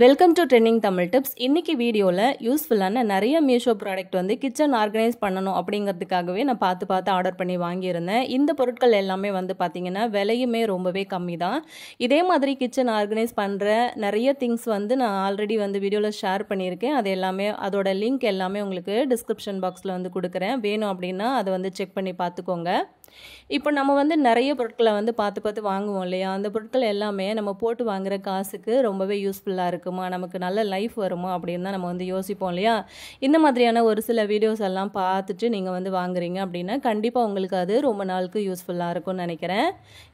Welcome to trending Tamil tips. இன்னைக்கு வீடியோவில் யூஸ்ஃபுல்லான நிறைய மீஷோ ப்ராடக்ட் வந்து கிச்சன் ஆர்கனைஸ் பண்ணணும் அப்படிங்கிறதுக்காகவே நான் பார்த்து ஆர்டர் பண்ணி வாங்கியிருந்தேன். இந்த பொருட்கள் எல்லாமே வந்து பார்த்திங்கன்னா விலையுமே ரொம்பவே கம்மி தான். இதே மாதிரி கிச்சன் ஆர்கனைஸ் பண்ணுற நிறைய திங்ஸ் வந்து நான் ஆல்ரெடி வந்து வீடியோவில் ஷேர் பண்ணியிருக்கேன். அது எல்லாமே அதோட லிங்க் எல்லாமே உங்களுக்கு டிஸ்கிரிப்ஷன் பாக்ஸில் வந்து கொடுக்குறேன். வேணும் அப்படின்னா அதை வந்து செக் பண்ணி பார்த்துக்கோங்க. இப்போ நம்ம வந்து நிறைய பொருட்களை வந்து பார்த்து வாங்குவோம் இல்லையா? அந்த பொருட்கள் எல்லாமே நம்ம போட்டு வாங்குகிற காசுக்கு ரொம்பவே யூஸ்ஃபுல்லாக இருக்குமா, நமக்கு நல்ல லைஃப் வருமா அப்படின்னு தான் நம்ம வந்து யோசிப்போம் இல்லையா? இந்த மாதிரியான ஒரு சில வீடியோஸ் எல்லாம் பார்த்துட்டு நீங்கள் வந்து வாங்குறீங்க அப்படின்னா கண்டிப்பாக உங்களுக்கு அது ரொம்ப நாளுக்கு யூஸ்ஃபுல்லாக இருக்கும்னு நினைக்கிறேன்.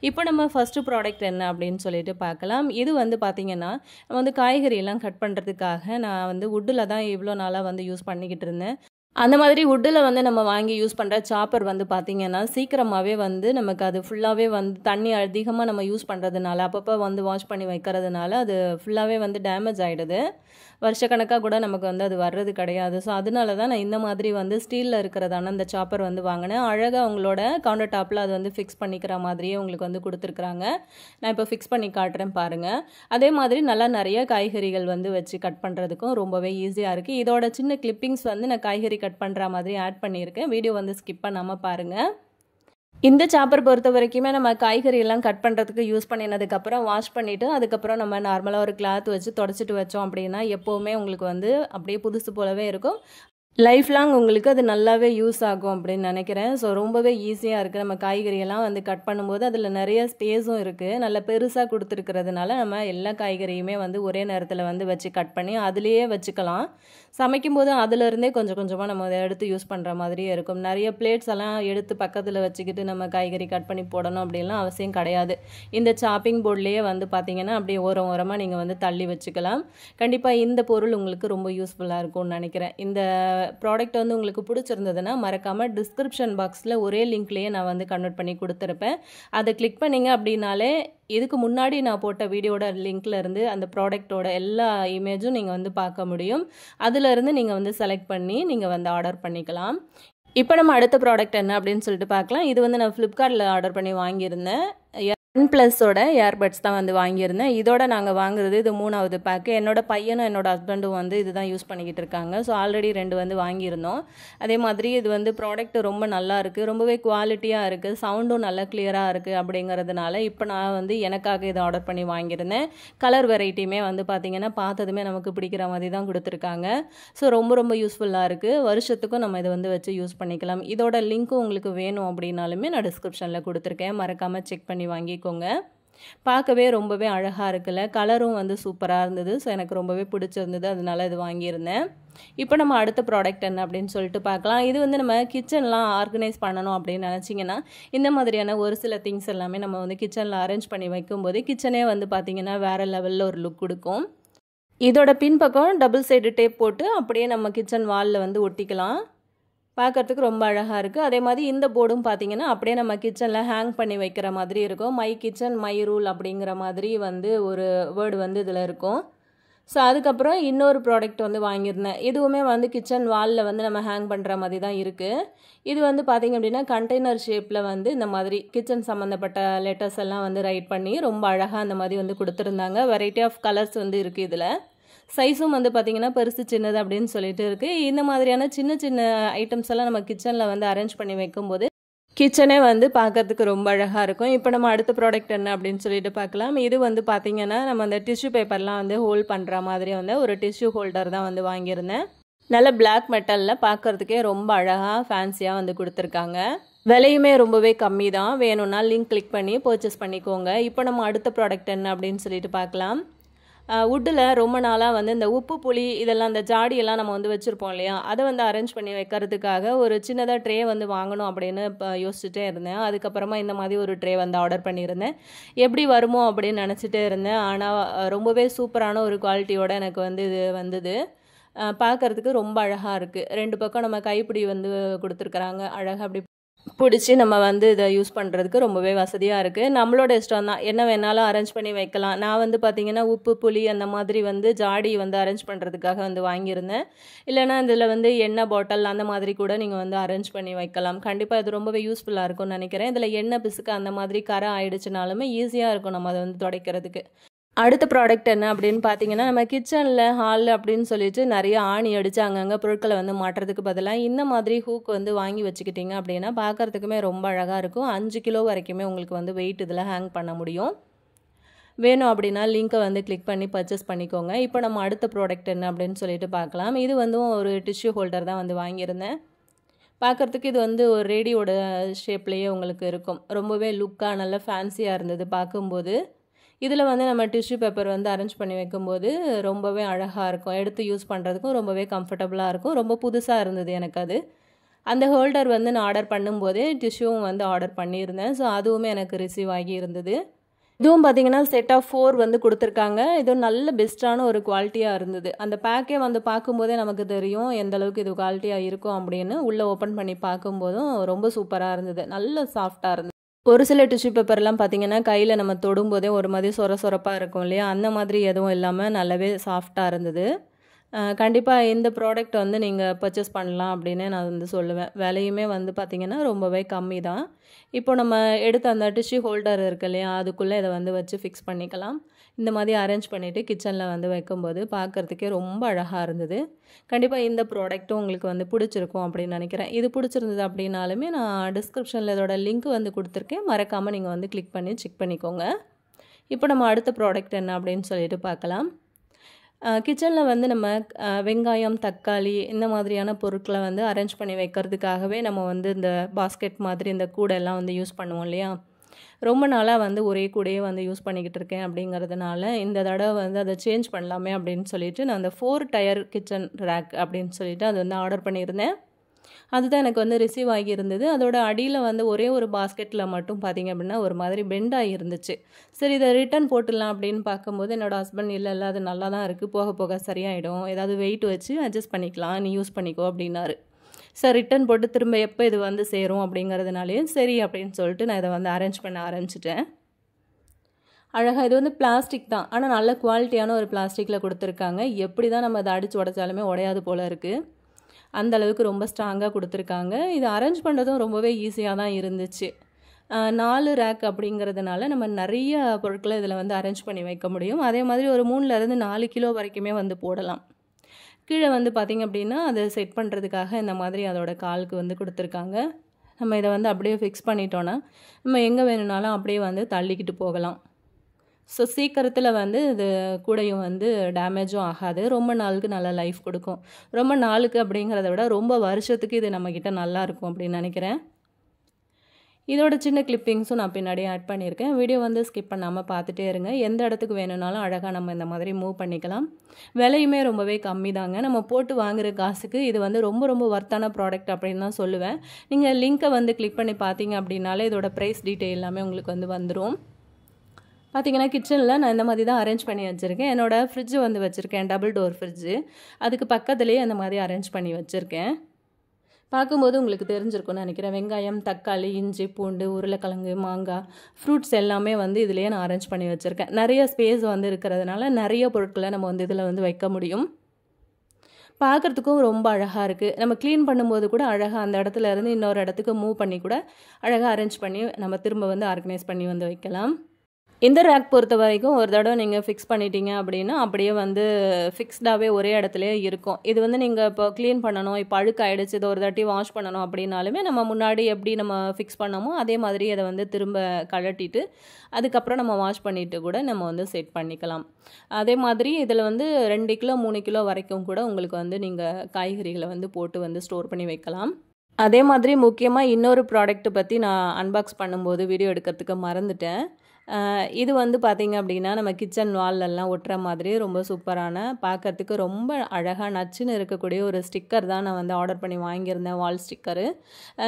இப்போ நம்ம ஃபஸ்ட்டு ப்ராடக்ட் என்ன அப்படின்னு சொல்லிட்டு பார்க்கலாம். இது வந்து பார்த்திங்கன்னா நம்ம வந்து காய்கறியெல்லாம் கட் பண்ணுறதுக்காக நான் வந்து வுட்டில் தான் இவ்வளோ நாளாக வந்து யூஸ் பண்ணிக்கிட்டு இருந்தேன். அந்த மாதிரி வுட்டில் வந்து நம்ம வாங்கி யூஸ் பண்ணுற சாப்பர் வந்து பார்த்திங்கன்னா சீக்கிரமாகவே வந்து நமக்கு அது ஃபுல்லாகவே வந்து தண்ணி அதிகமாக நம்ம யூஸ் பண்ணுறதுனால அப்பப்போ வந்து வாஷ் பண்ணி வைக்கிறதுனால அது ஃபுல்லாகவே வந்து டேமேஜ் ஆகிடுது. வருஷக்கணக்காக கூட நமக்கு வந்து அது வர்றது கிடையாது. ஸோ அதனால தான் நான் இந்த மாதிரி வந்து ஸ்டீலில் இருக்கிறதான அந்த சாப்பர் வந்து வாங்கினேன். அழகாக அவங்களோட கவுண்டர் டாப்பில் அது வந்து ஃபிக்ஸ் பண்ணிக்கிற மாதிரியே உங்களுக்கு வந்து கொடுத்துருக்குறாங்க. நான் இப்போ ஃபிக்ஸ் பண்ணி காட்டுறேன் பாருங்கள். அதே மாதிரி நல்லா நிறைய காய்கறிகள் வந்து வச்சு கட் பண்ணுறதுக்கும் ரொம்பவே ஈஸியாக இருக்குது. இதோட சின்ன கிளிப்பிங்ஸ் வந்து நான் காய்கறி கட் பண்ணுற மாதிரி ஆட் பண்ணியிருக்கேன். வீடியோ வந்து ஸ்கிப் பண்ணாமல் பாருங்கள். இந்த சாப்பர் பொறுத்த வரைக்குமே நம்ம காய்கறி எல்லாம் கட் பண்ணுறதுக்கு யூஸ் பண்ணினதுக்கப்புறம் வாஷ் பண்ணிவிட்டு அதுக்கப்புறம் நம்ம நார்மலாக ஒரு கிளாத் வச்சு தொடச்சிட்டு வச்சோம் அப்படின்னா எப்போவுமே உங்களுக்கு வந்து அப்படியே புதுசு போலவே இருக்கும். லைஃப் லாங் உங்களுக்கு அது நல்லாவே யூஸ் ஆகும் அப்படின்னு நினைக்கிறேன். ஸோ ரொம்பவே ஈஸியாக இருக்குது. நம்ம காய்கறியெல்லாம் வந்து கட் பண்ணும்போது அதில் நிறைய ஸ்பேஸும் இருக்குது. நல்லா பெருசாக கொடுத்துருக்கிறதுனால நம்ம எல்லா காய்கறியுமே வந்து ஒரே நேரத்தில் வந்து வச்சு கட் பண்ணி அதுலேயே வச்சுக்கலாம். சமைக்கும்போது அதிலிருந்தே கொஞ்சம் கொஞ்சமாக நம்ம அதை எடுத்து யூஸ் பண்ணுற மாதிரியே இருக்கும். நிறைய பிளேட்ஸ் எல்லாம் எடுத்து பக்கத்தில் வச்சுக்கிட்டு நம்ம காய்கறி கட் பண்ணி போடணும் அப்படின்லாம் அவசியம் கிடையாது. இந்த சாப்பிங் போர்ட்லேயே வந்து பார்த்திங்கன்னா அப்படியே ஓரமாக நீங்கள் வந்து தள்ளி வச்சுக்கலாம். கண்டிப்பாக இந்த பொருள் உங்களுக்கு ரொம்ப யூஸ்ஃபுல்லாக இருக்கும்னு நினைக்கிறேன். இந்த ப்ராடக்ட் வந்து உங்களுக்கு பிடிச்சிருந்ததுன்னா மறக்காமல் டிஸ்கிரிப்ஷன் பாக்ஸில் ஒரே லிங்க்லேயே நான் வந்து கன்வெர்ட் பண்ணி கொடுத்துருப்பேன். அதை கிளிக் பண்ணிங்க அப்படின்னாலே இதுக்கு முன்னாடி நான் போட்ட வீடியோட லிங்க்ல இருந்து அந்த ப்ராடக்டோட எல்லா இமேஜும் நீங்கள் வந்து பார்க்க முடியும். அதிலிருந்து நீங்கள் வந்து செலக்ட் பண்ணி நீங்கள் வந்து ஆர்டர் பண்ணிக்கலாம். இப்போ நம்ம அடுத்த ப்ராடக்ட் என்ன அப்படின்னு சொல்லிட்டு பார்க்கலாம். இது வந்து நான் ஃப்ளிப்கார்ட்டில் ஆர்டர் பண்ணி வாங்கியிருந்தேன். OnePlusோட இயர்பட்ஸ் தான் வந்து வாங்கியிருந்தேன். இதோட நாங்கள் வாங்குறது இது 3வது பேக்கு. என்னோட பையனும் என்னோட ஹஸ்பண்டும் வந்து இதுதான் யூஸ் பண்ணிக்கிட்டு இருக்காங்க. ஸோ ஆல்ரெடி 2 வந்து வாங்கியிருந்தோம். அதே மாதிரி இது வந்து ப்ராடக்ட் ரொம்ப நல்லா இருக்குது, ரொம்பவே குவாலிட்டியாக இருக்குது, சவுண்டும் நல்லா கிளியராக இருக்குது. அப்படிங்கிறதுனால இப்போ நான் வந்து எனக்காக இதை ஆர்டர் பண்ணி வாங்கியிருந்தேன். கலர் வெரைட்டியுமே வந்து பார்த்திங்கன்னா பார்த்ததுமே நமக்கு பிடிக்கிற மாதிரி தான் கொடுத்துருக்காங்க. ஸோ ரொம்ப யூஸ்ஃபுல்லாக இருக்குது. வருஷத்துக்கும் நம்ம இதை வந்து வச்சு யூஸ் பண்ணிக்கலாம். இதோட லிங்க்கும் உங்களுக்கு வேணும் அப்படின்னாலுமே நான் டிஸ்கிரிப்ஷனில் கொடுத்துருக்கேன். மறக்காமல் செக் பண்ணி வாங்கிக்கோங்க. பார்க்கவே ரொம்பவே அழகாக இருக்குல்ல, கலரும் வந்து சூப்பராக இருந்தது. ஸோ எனக்கு ரொம்பவே பிடிச்சிருந்தது, அதனால இது வாங்கியிருந்தேன். இப்போ நம்ம அடுத்த ப்ராடக்ட் என்ன அப்படின்னு சொல்லிட்டு பார்க்கலாம். இது வந்து நம்ம கிச்சன்லாம் ஆர்கனைஸ் பண்ணணும் அப்படின்னு நினச்சிங்கன்னா இந்த மாதிரியான ஒரு சில திங்ஸ் எல்லாமே நம்ம வந்து கிச்சனில் அரேஞ்ச் பண்ணி வைக்கும்போது கிச்சனே வந்து பார்த்திங்கன்னா வேறு லெவலில் ஒரு லுக் கொடுக்கும். இதோட பின்பக்கம் டபுள் சைடு டேப் போட்டு அப்படியே நம்ம கிச்சன் வாலில் வந்து ஒட்டிக்கலாம். பார்க்குறதுக்கு ரொம்ப அழகாக இருக்குது. அதே மாதிரி இந்த போர்டும் பார்த்திங்கன்னா அப்படியே நம்ம கிச்சனில் ஹேங் பண்ணி வைக்கிற மாதிரி இருக்கும். மை கிச்சன் மை ரூல் அப்படிங்கிற மாதிரி வந்து ஒரு வேர்டு வந்து இதில் இருக்கும். ஸோ அதுக்கப்புறம் இன்னொரு ப்ராடக்ட் வந்து வாங்கியிருந்தேன். இதுவுமே வந்து கிச்சன் வாலில் வந்து நம்ம ஹேங் பண்ணுற மாதிரி தான் இருக்குது. இது வந்து பார்த்திங்க அப்படின்னா கண்டெய்னர் ஷேப்பில் வந்து இந்த மாதிரி கிச்சன் சம்மந்தப்பட்ட லெட்டர்ஸ் எல்லாம் வந்து ரைட் பண்ணி ரொம்ப அழகாக அந்த மாதிரி வந்து கொடுத்துருந்தாங்க. வெரைட்டி ஆஃப் கலர்ஸ் வந்து இருக்குது. இதில் சைஸும் வந்து பார்த்திங்கன்னா பெருசு சின்னது அப்படின்னு சொல்லிட்டு இருக்குது. இந்த மாதிரியான சின்ன ஐட்டம்ஸ் எல்லாம் நம்ம கிச்சனில் வந்து அரேஞ்ச் பண்ணி வைக்கும்போது கிச்சனே வந்து பார்க்கறதுக்கு ரொம்ப அழகாக இருக்கும். இப்போ நம்ம அடுத்த ப்ராடக்ட் என்ன அப்படின்னு சொல்லிட்டு பார்க்கலாம். இது வந்து பார்த்திங்கன்னா நம்ம அந்த டிஷ்யூ பேப்பர்லாம் வந்து ஹோல்ட் பண்ணுற மாதிரி வந்து ஒரு டிஷ்யூ ஹோல்டர் தான் வந்து வாங்கியிருந்தேன். நல்ல பிளாக் மெட்டலில் பார்க்குறதுக்கே ரொம்ப அழகாக ஃபேன்சியாக வந்து கொடுத்துருக்காங்க. விலையுமே ரொம்பவே கம்மி தான். வேணும்னா லிங்க் கிளிக் பண்ணி பர்ச்சேஸ் பண்ணிக்கோங்க. இப்போ நம்ம அடுத்த ப்ராடக்ட் என்ன அப்படின்னு சொல்லிட்டு பார்க்கலாம். வுட்டில் ரொம்ப நாளாக வந்து இந்த உப்பு புளி இதெல்லாம் இந்த ஜாடியெல்லாம் நம்ம வந்து வச்சுருப்போம் இல்லையா, அதை வந்து அரேஞ்ச் பண்ணி வைக்கிறதுக்காக ஒரு சின்னதாக ட்ரே வந்து வாங்கணும் அப்படின்னு இப்போ யோசிச்சுட்டே இருந்தேன். அதுக்கப்புறமா இந்த மாதிரி ஒரு ட்ரே வந்து ஆர்டர் பண்ணியிருந்தேன். எப்படி வருமோ அப்படின்னு நினச்சிட்டே இருந்தேன். ஆனால் ரொம்பவே சூப்பரான ஒரு குவாலிட்டியோட எனக்கு வந்து இது வந்தது. பார்க்குறதுக்கு ரொம்ப அழகாக இருக்குது. 2 பக்கம் நம்ம கைப்பிடி வந்து கொடுத்துருக்குறாங்க. அழகாக அப்படி பிடிச்சி நம்ம வந்து இதை யூஸ் பண்ணுறதுக்கு ரொம்பவே வசதியாக இருக்குது. நம்மளோட இஷ்டம் தான், என்ன வேணாலும் அரேஞ்ச் பண்ணி வைக்கலாம். நான் வந்து பார்த்திங்கன்னா உப்பு புளி அந்த மாதிரி வந்து ஜாடி வந்து அரேஞ்ச் பண்ணுறதுக்காக வந்து வாங்கியிருந்தேன். இல்லைனா இதில் வந்து எண்ணெய் பாட்டில் அந்த மாதிரி கூட நீங்கள் வந்து அரேஞ்ச் பண்ணி வைக்கலாம். கண்டிப்பாக இது ரொம்பவே யூஸ்ஃபுல்லாக இருக்கும்னு நினைக்கிறேன். இதில் எண்ணெய் பிசுக்கு அந்த மாதிரி கரை ஆயிடுச்சுனாலுமே ஈஸியாக இருக்கும் நம்ம அதை வந்து துடைக்கிறதுக்கு. அடுத்த ப்ராடக்ட் என்ன அப்படின்னு பார்த்தீங்கன்னா, நம்ம கிச்சனில், ஹாலில் அப்படின்னு சொல்லிட்டு நிறைய ஆணி அடித்து அங்கங்கே பொருட்களை வந்து மாட்டுறதுக்கு பதிலாக இந்த மாதிரி ஹூக் வந்து வாங்கி வச்சுக்கிட்டிங்க அப்படின்னா பார்க்குறதுக்குமே ரொம்ப அழகாக இருக்கும். 5 கிலோ வரைக்குமே உங்களுக்கு வந்து வெயிட் இதில் ஹேங் பண்ண முடியும். வேணும் அப்படின்னா லிங்க்கை வந்து கிளிக் பண்ணி பர்ச்சேஸ் பண்ணிக்கோங்க. இப்போ நம்ம அடுத்த ப்ராடக்ட் என்ன அப்படின்னு சொல்லிட்டு பார்க்கலாம். இது வந்து ஒரு டிஷ்யூ ஹோல்டர் தான் வந்து வாங்கியிருந்தேன். பார்க்குறதுக்கு இது வந்து ஒரு ரேடியோட ஷேப்லேயே உங்களுக்கு இருக்கும். ரொம்பவே லுக்காக நல்ல ஃபேன்சியாக இருந்தது பார்க்கும்போது. இதில் வந்து நம்ம டிஷ்யூ பேப்பர் வந்து அரேஞ்ச் பண்ணி வைக்கும்போது ரொம்பவே அழகாக இருக்கும். எடுத்து யூஸ் பண்ணுறதுக்கும் ரொம்பவே கம்ஃபர்டபுளாக இருக்கும். ரொம்ப புதுசாக இருந்தது எனக்கு அது. அந்த ஹோல்டர் வந்து நான் ஆர்டர் பண்ணும்போதே டிஷ்யூவும் வந்து ஆர்டர் பண்ணியிருந்தேன். ஸோ அதுவுமே எனக்கு ரிசீவ் ஆகி இருந்தது. இதுவும் பார்த்தீங்கன்னா செட் ஆஃப் 4 வந்து கொடுத்துருக்காங்க. இதுவும் நல்ல பெஸ்ட்டான ஒரு குவாலிட்டியாக இருந்தது. அந்த பேக்கே வந்து பார்க்கும்போதே நமக்கு தெரியும் எந்த அளவுக்கு இது குவாலிட்டியாக இருக்கும் அப்படின்னு. உள்ளே ஓப்பன் பண்ணி பார்க்கும்போதும் ரொம்ப சூப்பராக இருந்தது. நல்ல சாஃப்டாக இருந்தது. ஒரு சில டிஷ்யூ பேப்பர்லாம் பார்த்தீங்கன்னா கையில் நம்ம தொடும்போதே ஒரு மாதிரி சொரப்பாக இருக்கும் இல்லையா, அந்த மாதிரி எதுவும் இல்லாமல் நல்லாவே சாஃப்டாக இருந்தது. கண்டிப்பாக இந்த ப்ராடக்ட் வந்து நீங்கள் பர்ச்சேஸ் பண்ணலாம் அப்படின்னு நான் வந்து சொல்லுவேன். விலையுமே வந்து பார்த்திங்கன்னா ரொம்பவே கம்மி தான். இப்போ நம்ம எடுத்த அந்த டிஷ்யூ ஹோல்டர் இருக்கு இல்லையா, அதுக்குள்ளே இதை வந்து வச்சு ஃபிக்ஸ் பண்ணிக்கலாம். இந்த மாதிரி அரேஞ்ச் பண்ணிவிட்டு கிச்சனில் வந்து வைக்கும்போது பார்க்குறதுக்கே ரொம்ப அழகாக இருந்தது. கண்டிப்பாக இந்த ப்ராடக்ட்டும் உங்களுக்கு வந்து பிடிச்சிருக்கும் அப்படின்னு நினைக்கிறேன். இது பிடிச்சிருந்தது அப்படின்னாலுமே நான் டிஸ்கிரிப்ஷனில் இதோட லிங்க் வந்து கொடுத்துருக்கேன். மறக்காமல் நீங்கள் வந்து கிளிக் பண்ணி செக் பண்ணிக்கோங்க. இப்போ நம்ம அடுத்த ப்ராடக்ட் என்ன அப்படின்னு சொல்லிட்டு பார்க்கலாம். கிச்சனில் வந்து நம்ம வெங்காயம், தக்காளி இந்த மாதிரியான பொருட்களை வந்து அரேஞ்ச் பண்ணி வைக்கிறதுக்காகவே நம்ம வந்து இந்த பாஸ்கெட் மாதிரி இந்த கூடையெல்லாம் வந்து யூஸ் பண்ணுவோம் இல்லையா. ரொம்ப நாளாக வந்து ஒரே கூடையே வந்து யூஸ் பண்ணிக்கிட்டு இருக்கேன். அப்படிங்கிறதுனால இந்த தடவை வந்து அதை சேஞ்ச் பண்ணலாமே அப்படின்னு சொல்லிட்டு நான் அந்த 4 டயர் கிச்சன் ரேக் அப்படின்னு சொல்லிட்டு அது வந்து ஆர்டர் பண்ணியிருந்தேன். அதுதான் எனக்கு வந்து ரிசீவ் ஆகியிருந்தது. அதோட அடியில் வந்து ஒரே ஒரு பாஸ்கெட்டில் மட்டும் பார்த்திங்க அப்படின்னா ஒரு மாதிரி பெண்ட் ஆகியிருந்துச்சு. சரி, இதை ரிட்டன் போட்டுடலாம் அப்படின்னு பார்க்கும்போது என்னோடய ஹஸ்பண்ட் இல்லை அது நல்லா தான் இருக்குது, போக போக சரியாயிடும், ஏதாவது வெயிட் வச்சு அட்ஜஸ்ட் பண்ணிக்கலாம், நீ யூஸ் பண்ணிக்கோ அப்படின்னாரு. சார் ரிட்டன் போட்டு திரும்ப எப்போ இது வந்து சேரும் அப்படிங்கிறதுனாலே சரி அப்படின்னு சொல்லிட்டு நான் இதை வந்து அரேஞ்ச் பண்ண ஆரம்பிச்சிட்டேன். அழகாக இது வந்து பிளாஸ்டிக் தான், ஆனால் நல்ல குவாலிட்டியான ஒரு பிளாஸ்டிக்கில் கொடுத்துருக்காங்க. எப்படி தான் நம்ம அதை அடித்து உடைச்சாலுமே உடையாது போல் இருக்குது. அந்த அளவுக்கு ரொம்ப ஸ்ட்ராங்காக கொடுத்துருக்காங்க. இது அரேஞ்ச் பண்ணுறதும் ரொம்பவே ஈஸியாக தான் இருந்துச்சு. 4 ரேக் அப்படிங்கிறதுனால நம்ம நிறைய பொருட்களை இதில் வந்து அரேஞ்ச் பண்ணி வைக்க முடியும். அதே மாதிரி ஒரு 3லேருந்து 4 கிலோ வரைக்குமே வந்து போடலாம். கீழே வந்து பார்த்திங்க அப்படின்னா அதை செட் பண்ணுறதுக்காக இந்த மாதிரி அதோட காலுக்கு வந்து கொடுத்துருக்காங்க. நம்ம இதை வந்து அப்படியே ஃபிக்ஸ் பண்ணிட்டோன்னா நம்ம எங்கே வேணும்னாலும் அப்படியே வந்து தள்ளிக்கிட்டு போகலாம். ஸோ சீக்கிரத்தில் வந்து இது கூடையும் வந்து டேமேஜும் ஆகாது. ரொம்ப நாளுக்கு நல்ல லைஃப் கொடுக்கும். ரொம்ப நாளுக்கு அப்படிங்கிறத விட ரொம்ப வருஷத்துக்கு இது நம்மக்கிட்ட நல்லாயிருக்கும் அப்படின்னு நினைக்கிறேன். இதோட சின்ன கிளிப்பிங்ஸும் நான் பின்னாடி ஆட் பண்ணியிருக்கேன். வீடியோ வந்து ஸ்கிப் பண்ணாமல் பார்த்துட்டே இருங்க. எந்த இடத்துக்கு வேணும்னாலும் அழகாக நம்ம இந்த மாதிரி மூவ் பண்ணிக்கலாம். விலையுமே ரொம்பவே கம்மி தாங்க. நம்ம போட்டு வாங்குகிற காசுக்கு இது வந்து ரொம்ப ரொம்ப ஒர்த்தான ப்ராடக்ட் அப்படின்னு தான் சொல்லுவேன். நீங்கள் லிங்க்கை வந்து கிளிக் பண்ணி பார்த்தீங்க அப்படின்னாலே இதோட ப்ரைஸ் டீட்டெயில் எல்லாமே உங்களுக்கு வந்து வந்துடும். பார்த்திங்கன்னா கிச்சனில் நான் இந்த மாதிரி தான் அரேஞ்ச் பண்ணி வச்சுருக்கேன். என்னோடய ஃப்ரிட்ஜு வந்து வச்சுருக்கேன், டபுள் டோர் ஃப்ரிட்ஜு. அதுக்கு பக்கத்துலேயே அந்த மாதிரி அரேஞ்ச் பண்ணி வச்சுருக்கேன். பார்க்கும்போது உங்களுக்கு தெரிஞ்சிருக்கும்னு நினைக்கிறேன். வெங்காயம், தக்காளி, இஞ்சி, பூண்டு, உருளைக்கிழங்கு, மாங்காய், ஃப்ரூட்ஸ் எல்லாமே வந்து இதிலேயே நான் அரேஞ்ச் பண்ணி வச்சுருக்கேன். நிறைய ஸ்பேஸ் வந்து இருக்கிறதுனால நிறைய பொருட்களை நம்ம வந்து இதில் வந்து வைக்க முடியும். பார்க்குறதுக்கும் ரொம்ப அழகாக இருக்குது. நம்ம க்ளீன் பண்ணும்போது கூட அழகாக அந்த இடத்துல இருந்து இன்னொரு இடத்துக்கு மூவ் பண்ணி கூட அழகாக அரேஞ்ச் பண்ணி நம்ம திரும்ப வந்து ஆர்கனைஸ் பண்ணி வந்து வைக்கலாம். இந்த ரேக் பொறுத்த வரைக்கும் ஒரு தடவை நீங்கள் ஃபிக்ஸ் பண்ணிட்டீங்க அப்படின்னா அப்படியே வந்து ஃபிக்ஸ்டாகவே ஒரே இடத்துலையே இருக்கும். இது வந்து நீங்கள் இப்போ க்ளீன் பண்ணணும், இப்போ அழுக்காயிடுச்சு, இதை ஒரு தாட்டி வாஷ் பண்ணணும் அப்படின்னாலுமே நம்ம முன்னாடி எப்படி நம்ம ஃபிக்ஸ் பண்ணோமோ அதே மாதிரி அதை வந்து திரும்ப கழட்டிட்டு அதுக்கப்புறம் நம்ம வாஷ் பண்ணிவிட்டு கூட நம்ம வந்து செட் பண்ணிக்கலாம். அதே மாதிரி இதில் வந்து 2 கிலோ 3 கிலோ வரைக்கும் கூட உங்களுக்கு வந்து நீங்கள் காய்கறிகளை வந்து போட்டு வந்து ஸ்டோர் பண்ணி வைக்கலாம். அதே மாதிரி முக்கியமாக இன்னொரு ப்ராடக்ட் பற்றி நான் அன்பாக்ஸ் பண்ணும்போது வீடியோ எடுக்கிறதுக்கு மறந்துட்டேன். இது வந்து பார்த்திங்க அப்படின்னா நம்ம கிச்சன் வால்லெல்லாம் ஒட்டுற மாதிரி ரொம்ப சூப்பரான, பார்க்குறதுக்கு ரொம்ப அழகாக நச்சுன்னு இருக்கக்கூடிய ஒரு ஸ்டிக்கர் தான் நான் வந்து ஆர்டர் பண்ணி வாங்கியிருந்தேன், வால் ஸ்டிக்கரு.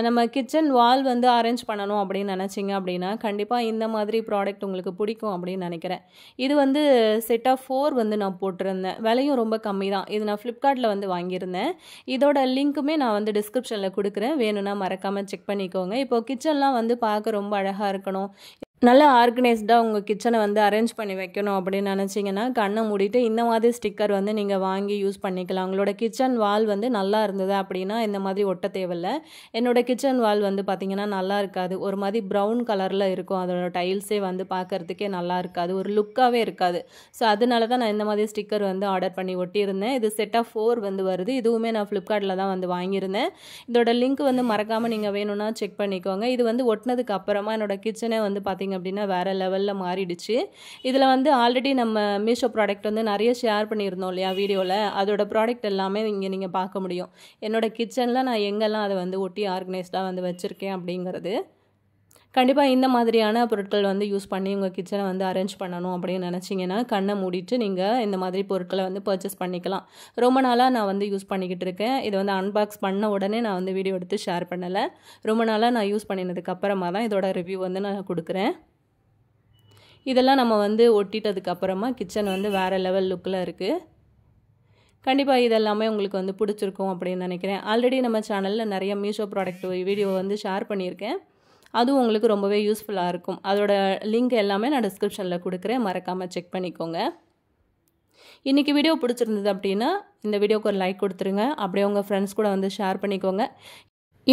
நம்ம கிச்சன் வால் வந்து அரேஞ்ச் பண்ணணும் அப்படின்னு நினச்சிங்க அப்படின்னா கண்டிப்பாக இந்த மாதிரி ப்ராடக்ட் உங்களுக்கு பிடிக்கும் அப்படின்னு நினைக்கிறேன். இது வந்து செட் ஆஃப் 4 வந்து நான் போட்டிருந்தேன். விலையும் ரொம்ப கம்மி தான். இது நான் ஃப்ளிப்கார்ட்டில் வந்து வாங்கியிருந்தேன். இதோட லிங்க்குமே நான் வந்து டிஸ்கிரிப்ஷனில் கொடுக்குறேன், வேணும்னா மறக்காமல் செக் பண்ணிக்கோங்க. இப்போது கிச்சன்லாம் வந்து பார்க்க ரொம்ப அழகாக இருக்கணும், நல்லா ஆர்கனைஸ்டாக உங்கள் கிச்சனை வந்து அரேஞ்ச் பண்ணி வைக்கணும் அப்படின்னு நினச்சிங்கன்னா கண்ணை மூடிட்டு இந்த மாதிரி ஸ்டிக்கர் வந்து நீங்கள் வாங்கி யூஸ் பண்ணிக்கலாம். உங்களோட கிச்சன் வால் வந்து நல்லா இருந்தது அப்படின்னா இந்த மாதிரி ஒட்ட தேவையில்லை. என்னோடய கிச்சன் வால் வந்து பார்த்திங்கன்னா நல்லா இருக்காது, ஒரு மாதிரி ப்ரௌன் கலரில் இருக்கும். அதோட டைல்ஸே வந்து பார்க்குறதுக்கே நல்லா இருக்காது, ஒரு லுக்காகவே இருக்காது. ஸோ அதனால தான் நான் இந்த மாதிரி ஸ்டிக்கர் வந்து ஆர்டர் பண்ணி ஒட்டியிருந்தேன். இது செட் ஆஃப் 4 வந்து வருது. இதுவுமே நான் ஃப்ளிப்கார்ட்டில் தான் வந்து வாங்கியிருந்தேன். இதோட லிங்க் வந்து மறக்காமல் நீங்கள் வேணும்னா செக் பண்ணிக்கோங்க. இது வந்து ஒட்டினதுக்கு அப்புறமா என்னோடய கிச்சனே வந்து பார்த்திங்க அப்படின்னா வேறு லெவலில் மாறிடுச்சு. இதில் வந்து ஆல்ரெடி நம்ம மீஷோ ப்ராடக்ட் வந்து நிறைய ஷேர் பண்ணியிருந்தோம் இல்லையா வீடியோவில், அதோட ப்ராடக்ட் எல்லாமே இங்கே நீங்கள் பார்க்க முடியும். என்னோடய கிச்சனில் நான் எங்கெல்லாம் அதை வந்து ஒட்டி ஆர்கனைஸ்டாக வந்து வச்சுருக்கேன் அப்படிங்கிறது. கண்டிப்பாக இந்த மாதிரியான பொருட்கள் வந்து யூஸ் பண்ணி உங்கள் கிச்சனை வந்து அரேஞ்ச் பண்ணணும் அப்படின்னு நினச்சிங்கன்னா கண்ணை மூடிட்டு நீங்கள் இந்த மாதிரி பொருட்களை வந்து பர்ச்சேஸ் பண்ணிக்கலாம். ரொம்ப நாளாக நான் வந்து யூஸ் பண்ணிக்கிட்டு இருக்கேன். இதை வந்து அன்பாக்ஸ் பண்ண உடனே நான் வந்து வீடியோ எடுத்து ஷேர் பண்ணலை. ரொம்ப நாளாக நான் யூஸ் பண்ணினதுக்கு அப்புறமா தான் இதோட ரிவ்யூ வந்து நான் கொடுக்குறேன். இதெல்லாம் நம்ம வந்து ஒட்டிட்டதுக்கப்புறமா கிச்சன் வந்து வேறு லெவல் லுக்கில் இருக்குது. கண்டிப்பாக இதெல்லாமே உங்களுக்கு வந்து பிடிச்சிருக்கும் அப்படின்னு நினைக்கிறேன். ஆல்ரெடி நம்ம சேனலில் நிறைய மீஷோ ப்ராடக்ட் வீடியோ வந்து ஷேர் பண்ணியிருக்கேன். அதுவும் உங்களுக்கு ரொம்பவே யூஸ்ஃபுல்லாக இருக்கும். அதோட லிங்க் எல்லாமே நான் டிஸ்கிரிப்ஷனில் கொடுக்குறேன், மறக்காமல் செக் பண்ணிக்கோங்க. இன்றைக்கி வீடியோ பிடிச்சிருந்தது அப்படின்னா இந்த வீடியோக்கு ஒரு லைக் கொடுத்துருங்க. அப்படியே உங்கள் ஃப்ரெண்ட்ஸ் கூட வந்து ஷேர் பண்ணிக்கோங்க.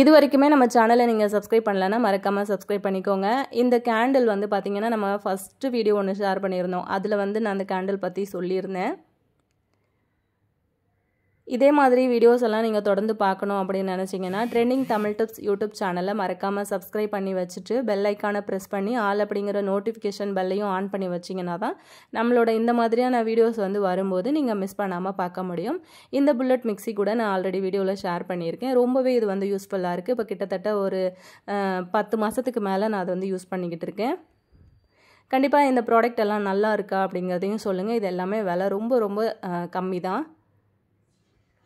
இது வரைக்குமே நம்ம சேனலை நீங்கள் சப்ஸ்கிரைப் பண்ணலன்னா மறக்காமல் சப்ஸ்கிரைப் பண்ணிக்கோங்க. இந்த கேண்டில் வந்து பார்த்திங்கன்னா நம்ம ஃபஸ்ட்டு வீடியோ ஒன்று ஷேர் பண்ணியிருந்தோம். அதில் வந்து நான் அந்த கேண்டில் பற்றி சொல்லியிருந்தேன். இதே மாதிரி வீடியோஸ் எல்லாம் நீங்கள் தொடர்ந்து பார்க்கணும் அப்படின்னு நினச்சிங்கன்னா ட்ரெண்டிங் தமிழ் டிப்ஸ் யூடியூப் சேனலை மறக்காமல் சப்ஸ்கிரைப் பண்ணி வச்சுட்டு பெல் ஐக்கானை ப்ரெஸ் பண்ணி ஆல் அப்படிங்கிற நோட்டிஃபிகேஷன் பெல்லையும் ஆன் பண்ணி வச்சிங்கன்னா தான் நம்மளோட இந்த மாதிரியான வீடியோஸ் வந்து வரும்போது நீங்கள் மிஸ் பண்ணாமல் பார்க்க முடியும். இந்த புல்லட் மிக்ஸி கூட நான் ஆல்ரெடி வீடியோவில் ஷேர் பண்ணியிருக்கேன். ரொம்பவே இது வந்து யூஸ்ஃபுல்லாக இருக்குது. இப்போ கிட்டத்தட்ட ஒரு 10 மாதத்துக்கு மேலே நான் அதை வந்து யூஸ் பண்ணிக்கிட்டு இருக்கேன். கண்டிப்பாக இந்த ப்ராடக்ட் எல்லாம் நல்லா இருக்கா அப்படிங்கிறதையும் சொல்லுங்கள். இது எல்லாமே விலை ரொம்ப ரொம்ப கம்மி தான்.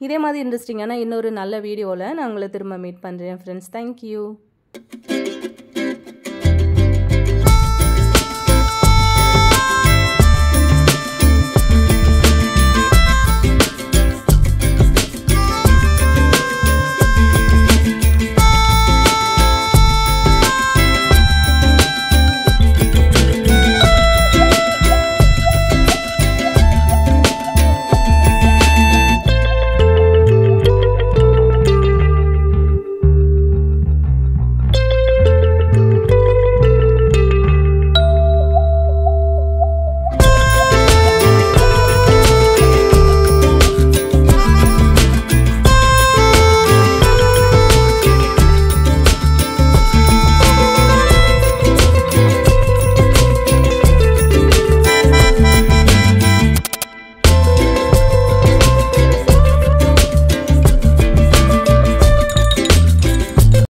இதே மாதிரி இன்ட்ரெஸ்டிங்கான இன்னொரு நல்ல வீடியோவில் நான் உங்களை திரும்ப மீட் பண்ணுறேன் ஃப்ரெண்ட்ஸ். தேங்க்யூ.